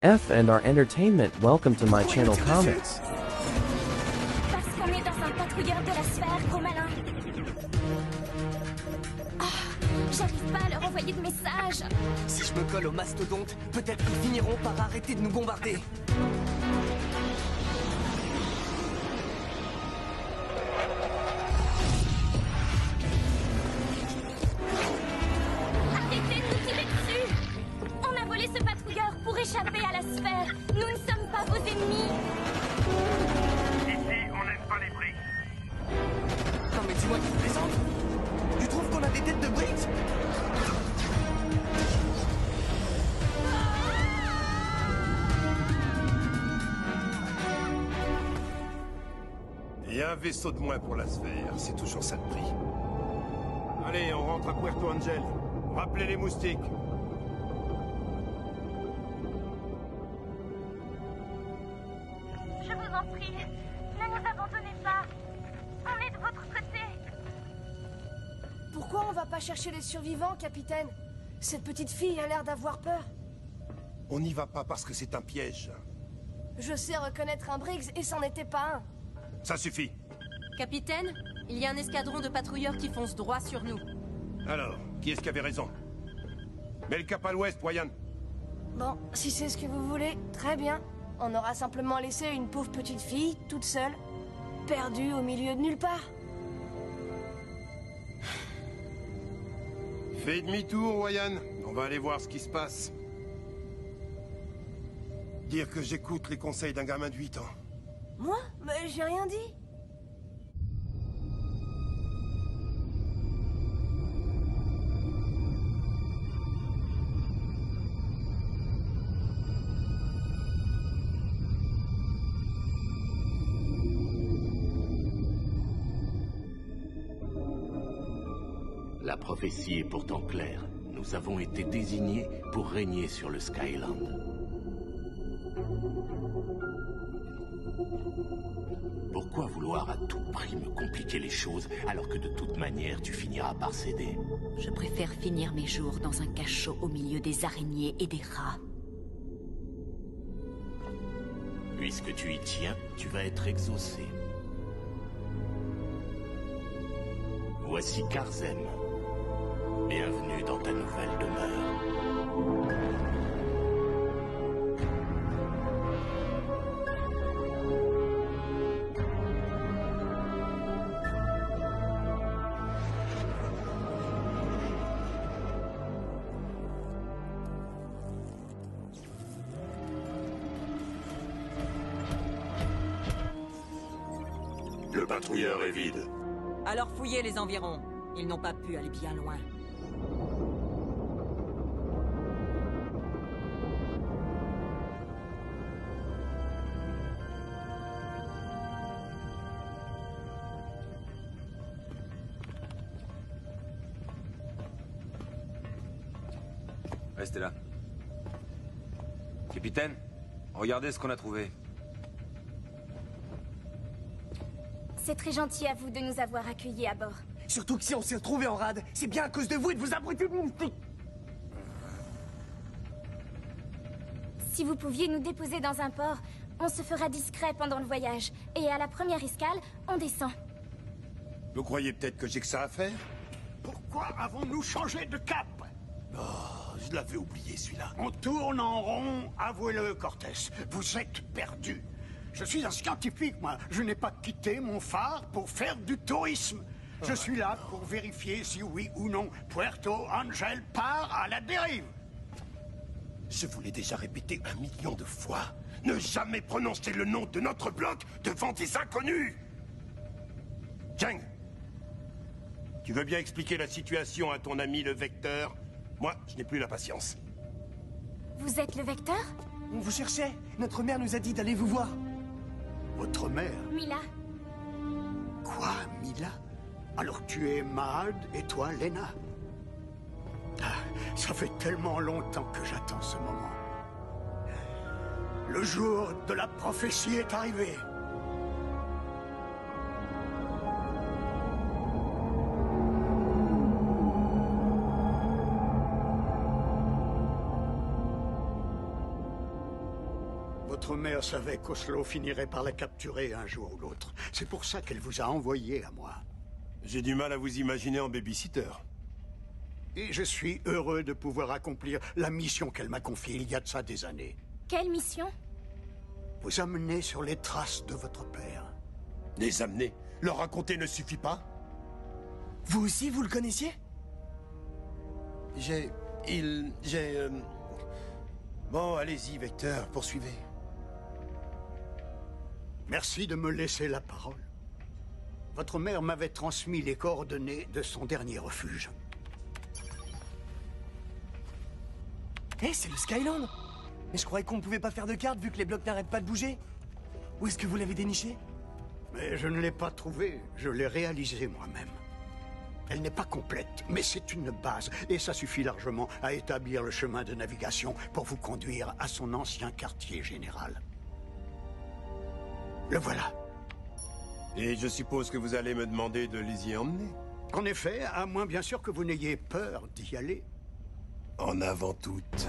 F and R Entertainment, welcome to my channel Comics. Parce qu'on est dans un patrouilleur de la sphère, gros malin. J'arrive pas à leur envoyer de message. Si je me colle au mastodonte, peut-être qu'ils finiront par arrêter de nous bombarder. Arrêtez de nous tirer dessus. On a volé ce patrouilleur pour échapper à la sphère. Nous ne sommes pas vos ennemis. Ici, on n'aime pas les briques. Non mais dis-moi, tu plaisantes? Tu trouves qu'on a des têtes de briques? Et un vaisseau de moins pour la sphère, c'est toujours ça de prix. Allez, on rentre à Puerto Angel. Rappelez les moustiques. Je vous en prie, ne nous abandonnez pas. On est de votre côté. Pourquoi on va pas chercher les survivants, capitaine? Cette petite fille a l'air d'avoir peur. On n'y va pas parce que c'est un piège. Je sais reconnaître un Briggs et c'en était pas un. Ça suffit. Capitaine, il y a un escadron de patrouilleurs qui fonce droit sur nous. Alors, qui est-ce qui avait raison? Mets le cap à l'ouest, Ryan. Bon, si c'est ce que vous voulez, très bien. On aura simplement laissé une pauvre petite fille, toute seule, perdue au milieu de nulle part. Fais demi-tour, Ryan. On va aller voir ce qui se passe. Dire que j'écoute les conseils d'un gamin de 8 ans. Moi? Mais j'ai rien dit. La prophétie est pourtant claire. Nous avons été désignés pour régner sur le Skyland. Pourquoi vouloir à tout prix me compliquer les choses alors que de toute manière tu finiras par céder? Je préfère finir mes jours dans un cachot au milieu des araignées et des rats. Puisque tu y tiens, tu vas être exaucé. Voici Karzem. Bienvenue dans ta nouvelle demeure. Le patrouilleur est vide. Alors fouillez les environs. Ils n'ont pas pu aller bien loin. Restez là. Capitaine, regardez ce qu'on a trouvé. C'est très gentil à vous de nous avoir accueillis à bord. Surtout que si on s'est retrouvés en rade, c'est bien à cause de vous et de vos abrutis de moustiques. Si vous pouviez nous déposer dans un port, on se fera discret pendant le voyage. Et à la première escale, on descend. Vous croyez peut-être que j'ai que ça à faire? Pourquoi avons-nous changé de cap? Oh, je l'avais oublié celui-là. On tourne en rond, avouez-le, Cortés. Vous êtes perdu. Je suis un scientifique, moi. Je n'ai pas quitté mon phare pour faire du tourisme. Je suis là pour vérifier si oui ou non Puerto Angel part à la dérive. Je vous l'ai déjà répété 1 million de fois. Ne jamais prononcer le nom de notre bloc devant des inconnus. Cheng, tu veux bien expliquer la situation à ton ami le Vecteur? Moi, je n'ai plus la patience. Vous êtes le Vecteur? On vous cherchait. Notre mère nous a dit d'aller vous voir. Votre mère? Mila. Quoi, Mila? Alors tu es Mahad et toi, Lena? Ah, ça fait tellement longtemps que j'attends ce moment. Le jour de la prophétie est arrivé. Votre mère savait qu'Oslo finirait par la capturer un jour ou l'autre. C'est pour ça qu'elle vous a envoyé à moi. J'ai du mal à vous imaginer en babysitter. Et je suis heureux de pouvoir accomplir la mission qu'elle m'a confiée il y a de ça des années. Quelle mission? Vous amener sur les traces de votre père. Les amener? Leur raconter ne suffit pas? Vous aussi, vous le connaissiez? Bon, allez-y, Vecteur, poursuivez. Merci de me laisser la parole. Votre mère m'avait transmis les coordonnées de son dernier refuge. Eh, c'est le Skyland! Mais je croyais qu'on ne pouvait pas faire de carte vu que les blocs n'arrêtent pas de bouger. Où est-ce que vous l'avez déniché? Mais je ne l'ai pas trouvée, je l'ai réalisée moi-même. Elle n'est pas complète, mais c'est une base, et ça suffit largement à établir le chemin de navigation pour vous conduire à son ancien quartier général. Le voilà. Et je suppose que vous allez me demander de les y emmener? En effet, à moins bien sûr que vous n'ayez peur d'y aller. En avant toute.